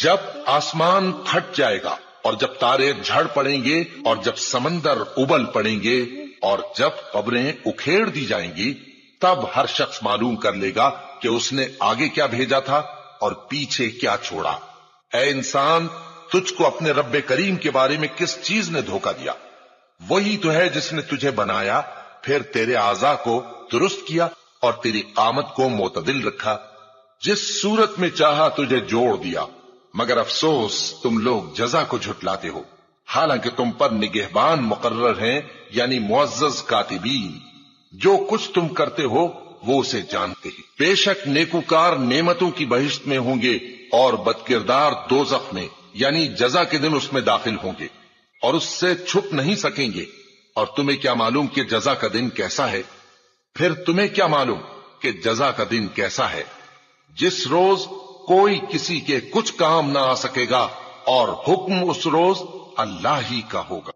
جب آسمان پھٹ جائے گا اور جب تارے جھڑ پڑیں گے اور جب سمندر ابل پڑیں گے اور جب قبریں اکھیڑ دی جائیں گی، تب ہر شخص معلوم کر لے گا کہ اس نے آگے کیا بھیجا تھا اور پیچھے کیا چھوڑا۔ اے انسان، تجھ کو اپنے رب کریم کے بارے میں کس چیز نے دھوکہ دیا؟ وہی تو ہے جس نے تجھے بنایا، پھر تیرے اعضاء کو درست کیا اور تیری قامت کو معتدل رکھا، جس صورت میں چاہا تجھے جوڑ دیا، مگر افسوس تم لوگ جزا کو جھٹلاتے ہو، حالانکہ تم پر نگہبان مقرر ہیں، یعنی معزز کاتبین، جو کچھ تم کرتے ہو وہ اسے جانتے ہیں۔ بے شک نیکوکار نعمتوں کی بہشت میں ہوں گے اور بدکردار دوزخ میں، یعنی جزا کے دن اس میں داخل ہوں گے اور اس سے چھپ نہیں سکیں گے۔ اور تمہیں کیا معلوم کہ جزا کا دن کیسا ہے؟ پھر تمہیں کیا معلوم کہ جزا کا دن کیسا ہے، جس روز کوئی کسی کے کچھ کام نہ آ سکے گا اور حکم اس روز اللہ ہی کا ہوگا۔